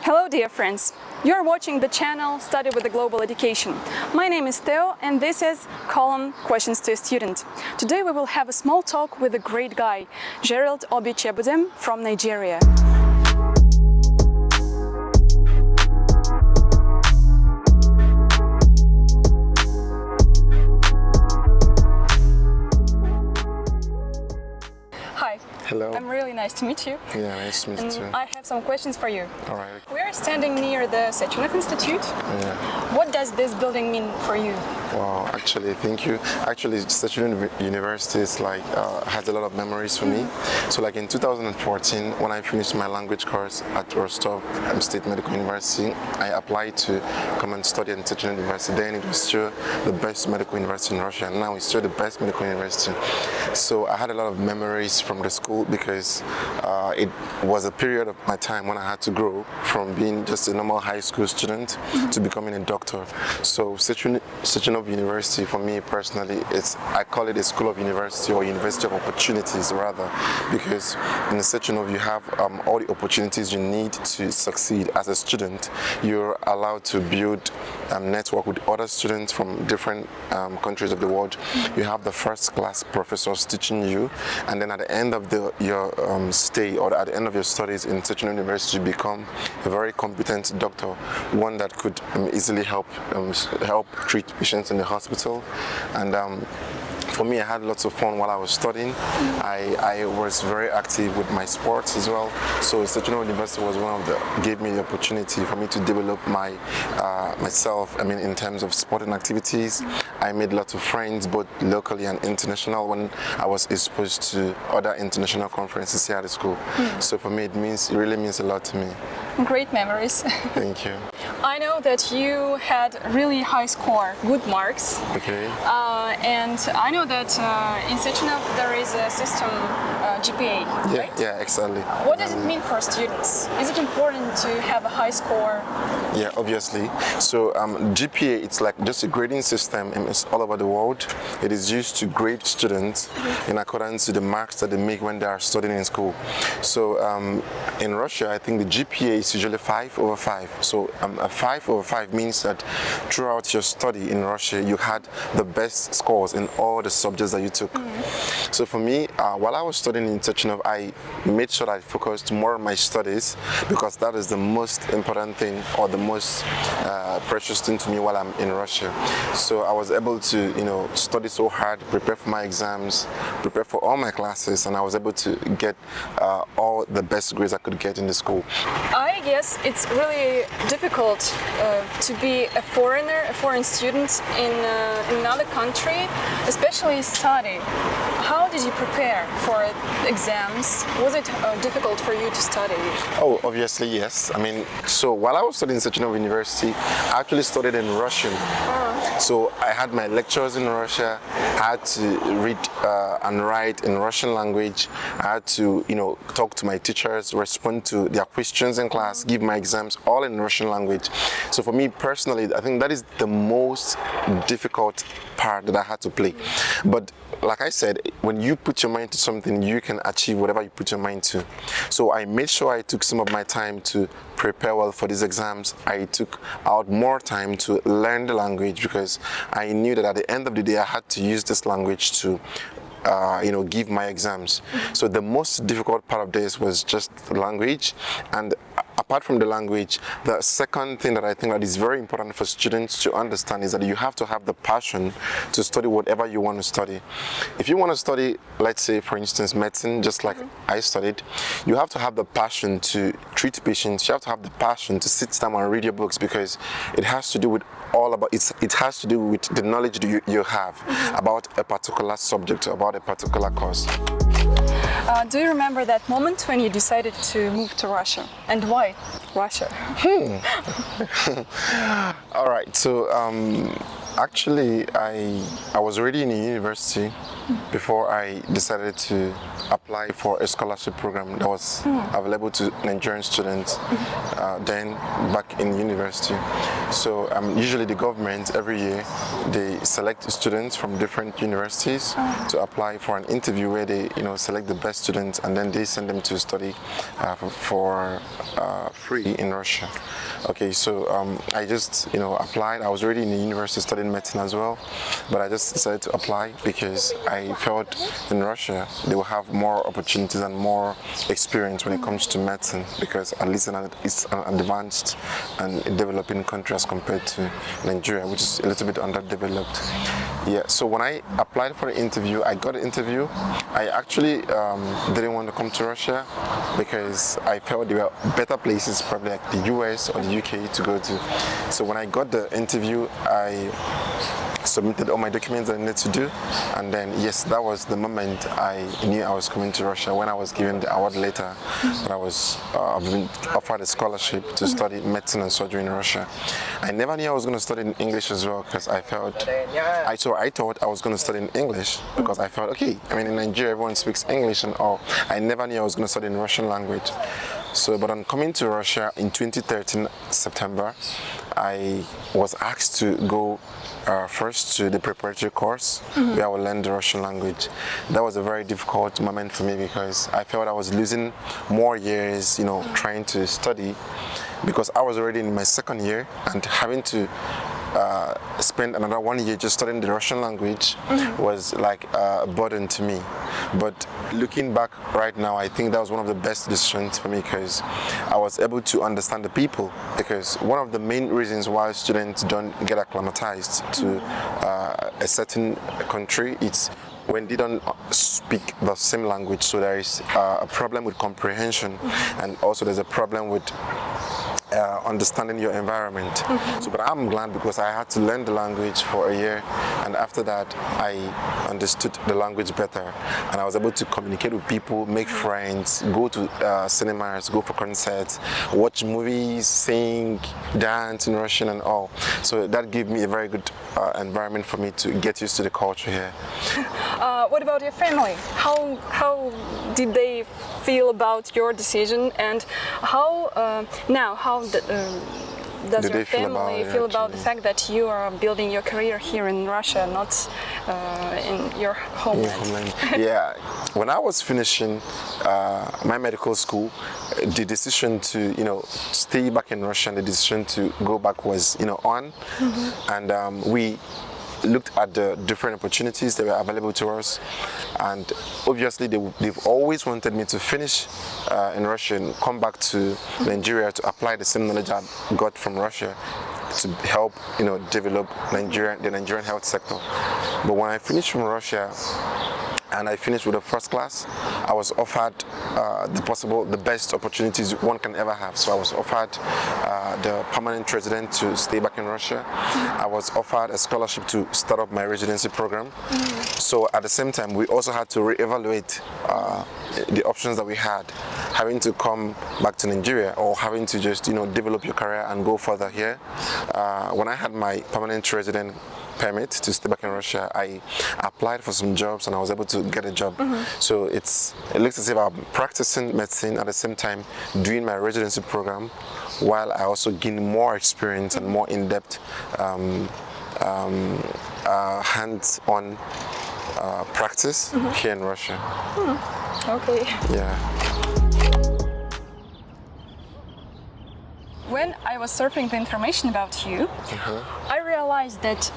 Hello dear friends, you are watching the channel Study with the Global Education. My name is Theo and this is column Questions to a Student. Today we will have a small talk with a great guy, Gerald Obi Gerald from Nigeria. Hi. Hello. I'm really nice to meet you. Yeah, nice to meet you too. I have some questions for you. All right. We are standing near the Sechenov Institute. Yeah. What does this building mean for you? Wow, actually, thank you. Actually, Sechenov University is has a lot of memories for me. So like in 2014, when I finished my language course at Rostov State Medical University, I applied to come and study at Sechenov University. Then it was still the best medical university in Russia, and now it's still the best medical university. So I had a lot of memories from the school because it was a period of my time when I had to grow from being just a normal high school student to becoming a doctor. So Sechenov University, for me personally, I call it a school of university or university of opportunities rather, because in the Sechenov you have all the opportunities you need to succeed as a student. You're allowed to build a network with other students from different countries of the world. You have the first class professors teaching you, and then at the end of your stay or at the end of your studies in Sechenov University, you become a very competent doctor, one that could easily help treat patients in the hospital. And for me, I had lots of fun while I was studying. I was very active with my sports as well. So Sechenov University was gave me the opportunity for me to develop myself. I mean, in terms of sporting activities, I made lots of friends, both locally and international, when I was exposed to other international conferences here at the school. So for me, it really means a lot to me. Great memories. Thank you. I know that you had really high score, good marks. Okay. And I know that in Sechenov there is a system GPA, right? Yeah, exactly. What does it mean for students? Is it important to have a high score? Yeah, obviously. So GPA, it's like just a grading system, and it's all over the world. It is used to grade students in accordance to the marks that they make when they are studying in school. So in Russia, I think the GPA is usually 5/5. So a 5/5 means that throughout your study in Russia, you had the best scores in all the subjects that you took. So for me, while I was studying in Sechenov, I made sure that I focused more on my studies, because that is the most important thing or the most precious thing to me while I'm in Russia. So I was able to, study so hard, prepare for my exams, prepare for all my classes, and I was able to get all the best grades I could get in the school. I guess it's really difficult to be a foreign student in another country, especially study. How did you prepare for exams? Was it difficult for you to study? Oh, obviously, yes. I mean, so while I was studying Sechenov University, I actually studied in Russian. So I had my lectures in Russia. I had to read and write in Russian language. I had to, talk to my teachers, respond to their questions in class, give my exams all in Russian language. So for me personally, I think that is the most difficult part that I had to play. But like I said, when you put your mind to something, you can achieve whatever you put your mind to. So I made sure I took some of my time to prepare well for these exams. I took out more time to learn the language, because I knew that at the end of the day I had to use this language to give my exams. So the most difficult part of this was just the language. And apart from the language, the second thing that I think that is very important for students to understand is that you have to have the passion to study whatever you want to study. If you want to study, let's say for instance, medicine, just like I studied, you have to have the passion to treat patients. You have to have the passion to sit down and read your books, because it has to do with it has to do with the knowledge you have about a particular subject, about a particular course. Do you remember that moment when you decided to move to Russia, and why Russia? All right, so Actually, I was already in university before I decided to apply for a scholarship program that was available to Nigerian students then back in university. So usually the government every year they select students from different universities to apply for an interview where they select the best students and then they send them to study for free in Russia. Okay, so I just applied. I was already in the university studying medicine as well, but I just decided to apply because I felt in Russia they will have more opportunities and more experience when it comes to medicine, because at least it's an advanced and developing country as compared to Nigeria, which is a little bit underdeveloped. Yeah, so when I applied for the interview, I got an interview. I actually didn't want to come to Russia because I felt there were better places, probably like the US or the UK to go to. So when I got the interview, I submitted all my documents that I needed to do, and then yes, that was the moment I knew I was coming to Russia, when I was given the award letter that I was been offered a scholarship to study medicine and surgery in Russia. I never knew I was going to study in English as well, because I thought I was going to study in English because I felt, okay, I mean in Nigeria everyone speaks English and all. I never knew I was going to study in Russian language. So, but on coming to Russia in 2013 September, I was asked to go first to the preparatory course where I would learn the Russian language. That was a very difficult moment for me because I felt I was losing more years, trying to study, because I was already in my second year, and having to spend another 1 year just studying the Russian language was like a burden to me. But looking back right now, I think that was one of the best decisions for me, because I was able to understand the people. Because one of the main reasons why students don't get acclimatized to a certain country, it's when they don't speak the same language. So there is a problem with comprehension, and also there's a problem with understanding your environment. So, but I'm glad because I had to learn the language for a year, and after that I understood the language better, and I was able to communicate with people, make friends, go to cinemas, go for concerts, watch movies, sing, dance in Russian and all. So that gave me a very good environment for me to get used to the culture here. What about your family? How did they feel about your decision, and how does your family feel about the fact that you are building your career here in Russia, not in your homeland? Yeah, when I was finishing my medical school, the decision to stay back in Russia and the decision to go back was on, and we looked at the different opportunities that were available to us, and obviously they've always wanted me to finish in Russia and come back to Nigeria to apply the same knowledge I got from Russia to help develop the Nigerian health sector. But when I finished from Russia and I finished with a first class, I was offered the best opportunities one can ever have. So I was offered the permanent resident to stay back in Russia. I was offered a scholarship to start up my residency program. So at the same time, we also had to reevaluate the options that we had, having to come back to Nigeria or having to just develop your career and go further here. When I had my permanent resident permit to stay back in Russia, I applied for some jobs and I was able to get a job. So it looks as if I'm practicing medicine at the same time doing my residency program, while I also gain more experience and more in-depth hands-on practice here in Russia. Okay. Yeah. When I was surfing the information about you, I realized that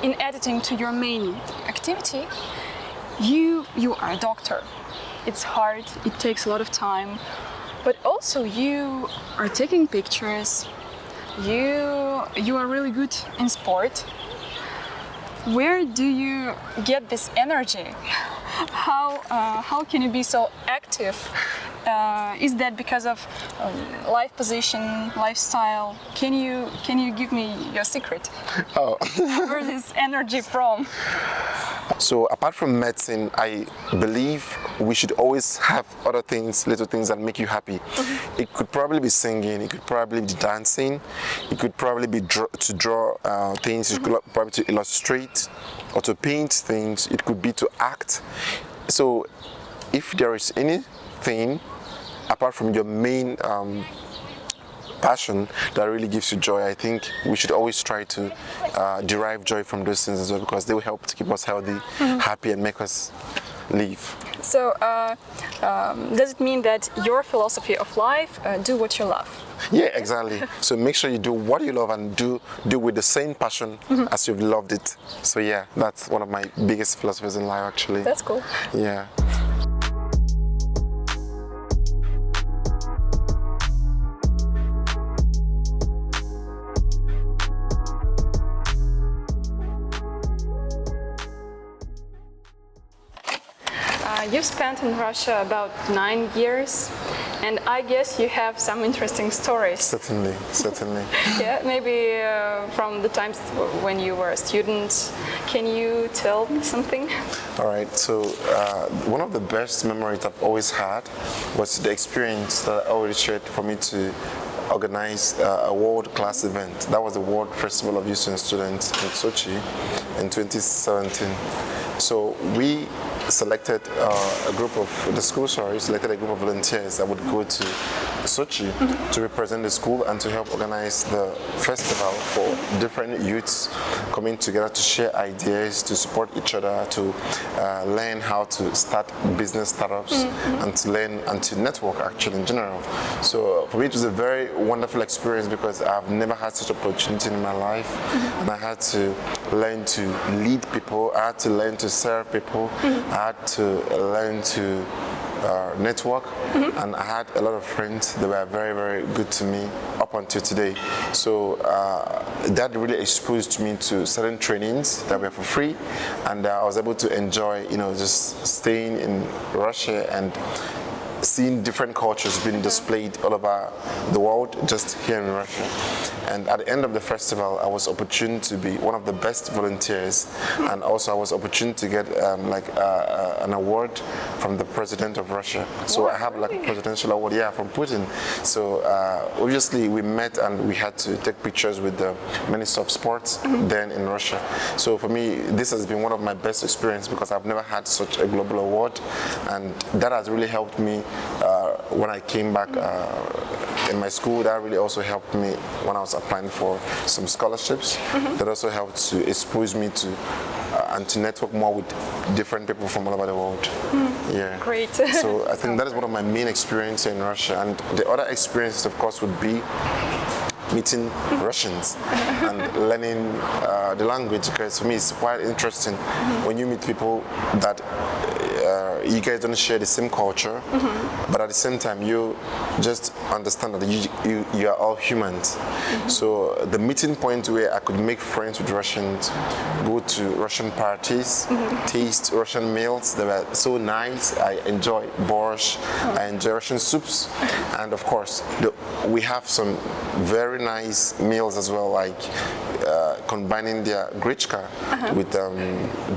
in editing to your main activity, you are a doctor. It's hard, it takes a lot of time, but also you are taking pictures, you are really good in sport. Where do you get this energy? How can you be so active is that because of life position, lifestyle? Can you give me your secret? Oh. Where is this energy from? So apart from medicine, I believe we should always have other things, little things that make you happy. It could probably be singing, it could probably be dancing, it could probably be to draw things, it could probably to illustrate or to paint things, it could be to act. So if there is anything apart from your main passion that really gives you joy, I think we should always try to derive joy from those things as well, because they will help to keep us healthy, happy, and make us live. So does it mean that your philosophy of life, do what you love? Yeah, exactly. So make sure you do what you love and do with the same passion as you've loved it. So yeah, that's one of my biggest philosophies in life, actually. That's cool. Yeah. You've spent in Russia about 9 years, and I guess you have some interesting stories. Certainly, certainly. Yeah, maybe from the times when you were a student. Can you tell me something? All right, so one of the best memories I've always had was the experience that I already shared for me to organize a world-class event. That was the World Festival of Youth and Students in Sochi in 2017. So we selected the school selected a group of volunteers that would go to Sochi to represent the school and to help organize the festival for different youths coming together to share ideas, to support each other, to learn how to start business startups and to learn and to network actually in general. So for me it was a very wonderful experience because I've never had such opportunity in my life, and I had to learn to lead people, I had to learn to serve people, I had to learn to network, and I had a lot of friends that were very, very good to me up until today. So that really exposed me to certain trainings that were for free, and I was able to enjoy, just staying in Russia and seeing different cultures being displayed all over the world, just here in Russia. And at the end of the festival, I was opportune to be one of the best volunteers, and also I was opportune to get an award from the president of Russia. So I have like a presidential award, from Putin. So obviously we met and we had to take pictures with the Minister of Sports then in Russia. So for me, this has been one of my best experiences because I've never had such a global award, and that has really helped me when I came back in my school. That really also helped me when I was applying for some scholarships. That also helped to expose me to and to network more with different people from all over the world. Yeah. Great. So I think that is one of my main experiences in Russia, and the other experiences, of course, would be meeting Russians and learning the language, because for me it's quite interesting when you meet people that you guys don't share the same culture, but at the same time you just understand that you are all humans. So the meeting point where I could make friends with Russians, go to Russian parties, taste Russian meals that were so nice. I enjoy borscht, I enjoy Russian soups, and of course we have some very nice meals as well, like combining their grichka with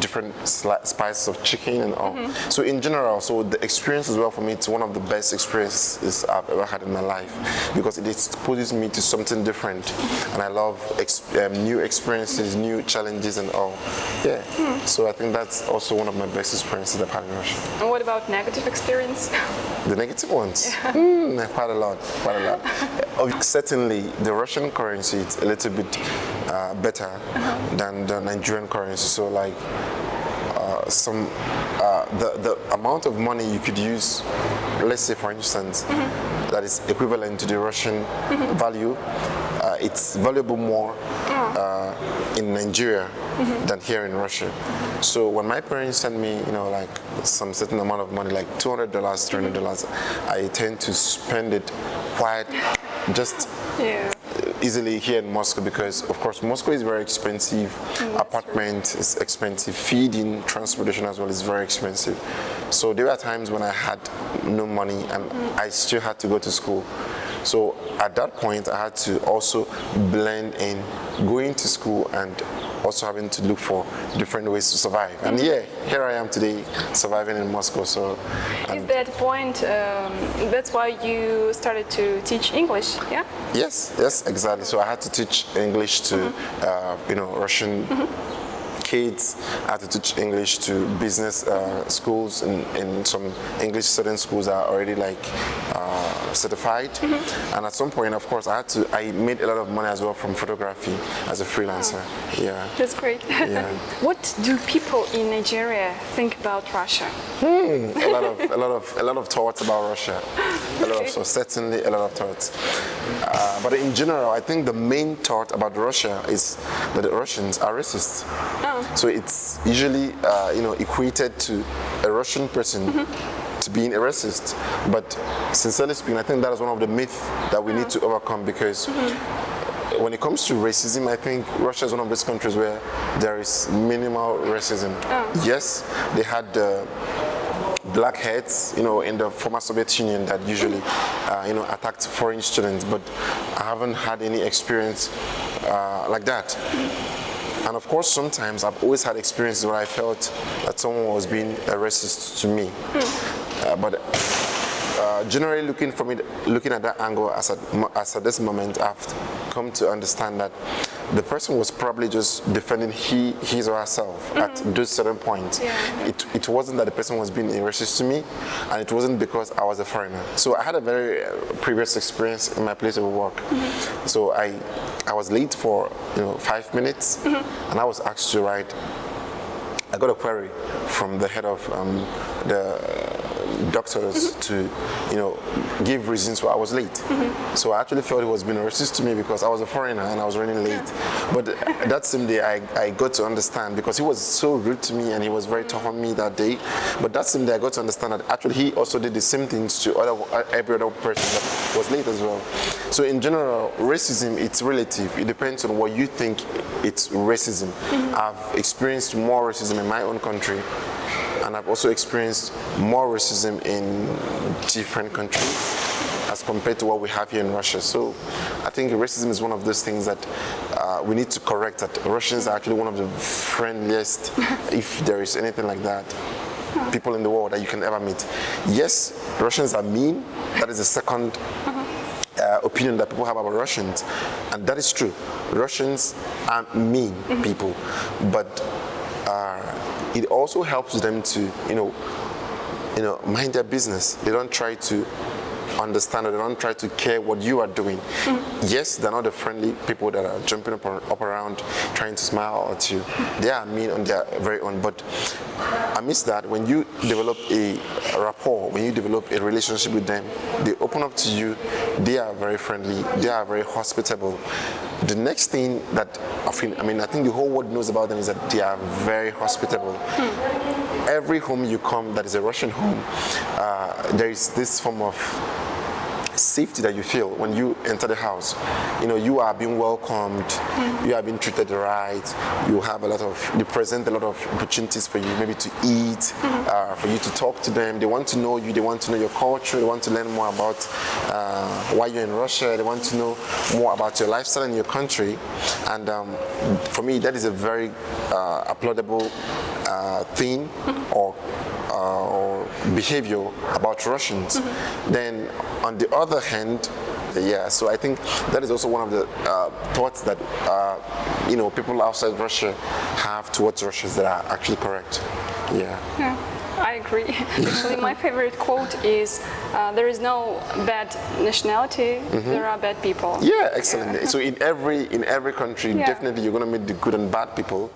different spices of chicken and all. So in general, so the experience as well for me, it's one of the best experiences I've ever had in my life, because it exposes me to something different, and I love new experiences, new challenges and all. Yeah. So I think that's also one of my best experiences I've had in Russia. And what about negative experience? The negative ones? Quite a lot. Certainly, the Russian currency is a little bit better than the Nigerian currency. So like the amount of money you could use, let's say for instance, that is equivalent to the Russian value, it's valuable more in Nigeria than here in Russia. So when my parents send me, like some certain amount of money, like $200, $300, I tend to spend it quite just easily here in Moscow because, of course, Moscow is very expensive. Apartment is expensive. Feeding, transportation as well is very expensive. So there were times when I had no money and I still had to go to school. So at that point, I had to also blend in going to school and also having to look for different ways to survive. And yeah, here I am today, surviving in Moscow. So is that point, that's why you started to teach English, yeah? Yes, exactly. So I had to teach English to, Russian kids. I had to teach English to business schools, and some English studying schools are already like certified. And at some point, of course, I made a lot of money as well from photography as a freelancer. Yeah. That's great. Yeah. What do people in Nigeria think about Russia? A lot of thoughts about Russia. So certainly a lot of thoughts. But in general, I think the main thought about Russia is that the Russians are racist. So it's usually equated to a Russian person to being a racist. But sincerely speaking, I think that is one of the myths that we need to overcome, because when it comes to racism, I think Russia is one of those countries where there is minimal racism. Yes, they had blackheads, in the former Soviet Union that usually, attacked foreign students, but I haven't had any experience like that. And of course, sometimes I've always had experiences where I felt that someone was being a racist to me. But generally, looking at that angle, as at this moment, I've come to understand that the person was probably just defending his or herself at those certain points. It wasn't that the person was being a racist to me, and it wasn't because I was a foreigner. So I had a very previous experience in my place of work. So I was late for 5 minutes, and I was asked to write. I got a query from the head of the doctors to give reasons why I was late. So I actually felt he was being racist to me because I was a foreigner and I was running late. But that same day I got to understand, because he was so rude to me and he was very tough on me that day. But that same day I got to understand that actually he also did the same things to every other person that was late as well. So in general, racism, it's relative. It depends on what you think it's racism. I've experienced more racism in my own country, and I've also experienced more racism in different countries as compared to what we have here in Russia. So I think racism is one of those things that we need to correct, that Russians are actually one of the friendliest, if there is anything like that, people in the world that you can ever meet. Yes, Russians are mean. That is the second opinion that people have about Russians, and that is true. Russians are mean people, but it also helps them to, mind their business. They don't try to understand, or they don't try to care what you are doing. Yes, they're not the friendly people that are jumping up around trying to smile at you. They are mean on their very own. But amidst that, when you develop a rapport, when you develop a relationship with them, they open up to you. They are very friendly. They are very hospitable. The next thing that I think the whole world knows about them is that they are very hospitable. Every home you come that is a Russian home, there is this form of safety that you feel when you enter the house. You are being welcomed, you are being treated right, they present a lot of opportunities for you, maybe to eat, for you to talk to them. They want to know you, they want to know your culture, they want to learn more about why you're in Russia, they want to know more about your lifestyle in your country. And for me, that is a very applaudable thing or behavior about Russians. Then on the other hand, so I think that is also one of the thoughts that people outside Russia have towards Russians that are actually correct. Yeah, I agree. Actually, my favorite quote is, there is no bad nationality, there are bad people. Yeah, excellent. Yeah. So in every country, definitely you're going to meet the good and bad people.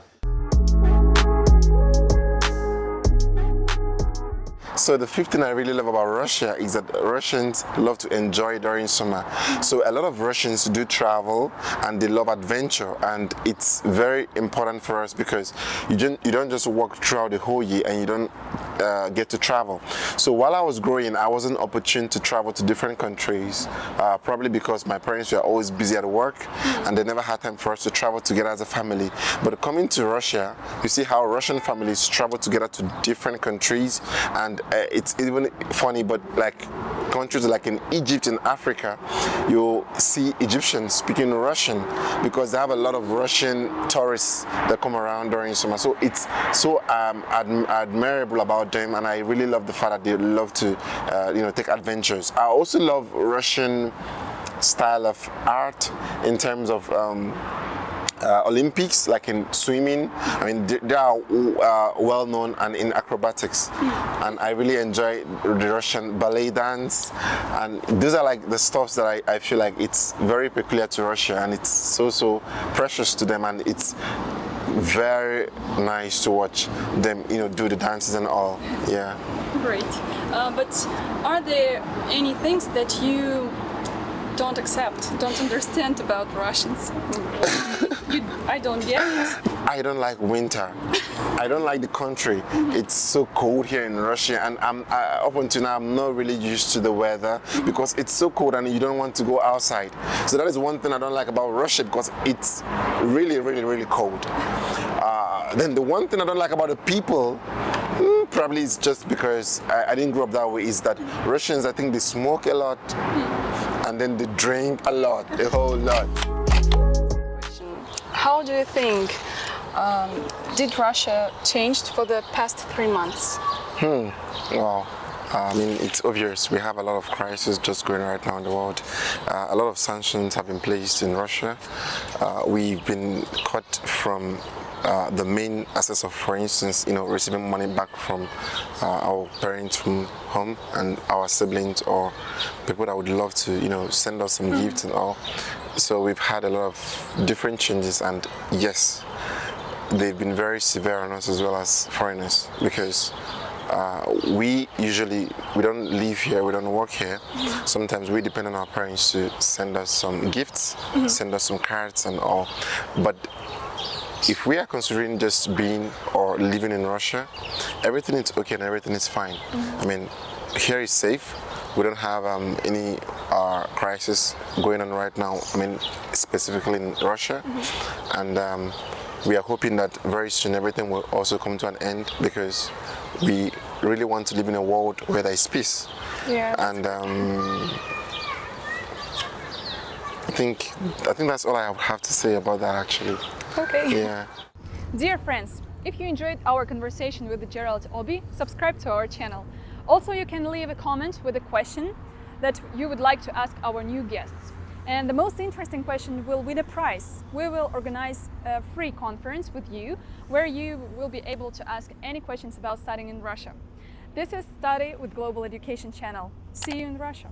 So the fifth thing I really love about Russia is that Russians love to enjoy during summer. So a lot of Russians do travel and they love adventure, and it's very important for us because you don't just walk throughout the whole year and you don't get to travel. So while I was growing, I wasn't opportune to travel to different countries, probably because my parents were always busy at work and they never had time for us to travel together as a family. But coming to Russia, you see how Russian families travel together to different countries, and it's even funny, but like countries like in Egypt in Africa, you see Egyptians speaking Russian because they have a lot of Russian tourists that come around during summer. So it's so admirable about them, and I really love the fact that they love to take adventures. I also love Russian style of art in terms of Olympics, like in swimming. I mean, they are well known, and in acrobatics, and I really enjoy the Russian ballet dance, and these are like the stuffs that I feel like it's very peculiar to Russia, and it's so precious to them, and it's very nice to watch them do the dances and all. Yeah, great. But are there any things that you don't accept, don't understand about Russians? I don't get it. I don't like winter. I don't like the country. It's so cold here in Russia, and up until now I'm not really used to the weather because it's so cold and you don't want to go outside. So that is one thing I don't like about Russia, because it's really cold. Then the one thing I don't like about the people, probably it's just because I didn't grow up that way, is that Russians, I think they smoke a lot and then they drink a lot, a whole lot. How do you think did Russia change for the past 3 months? Well, I mean, it's obvious. We have a lot of crises just going right now in the world. A lot of sanctions have been placed in Russia. We've been cut from the main access of, for instance, receiving money back from our parents from home and our siblings or people that would love to, send us some gifts and all. So we've had a lot of different changes, and yes, they've been very severe on us as well as foreigners, because we don't live here, we don't work here. Sometimes we depend on our parents to send us some gifts, send us some cards and all. But if we are considering just being or living in Russia, everything is okay and everything is fine. I mean, here is safe. We don't have any crisis going on right now, I mean, specifically in Russia. And we are hoping that very soon everything will also come to an end, because we really want to live in a world where there is peace. Yeah. And I think that's all I have to say about that, actually. Okay. Yeah. Dear friends, if you enjoyed our conversation with Gerald Obi, subscribe to our channel. Also, you can leave a comment with a question that you would like to ask our new guests. And the most interesting question will win a prize. We will organize a free conference with you where you will be able to ask any questions about studying in Russia. This is Study with Global Education channel. See you in Russia.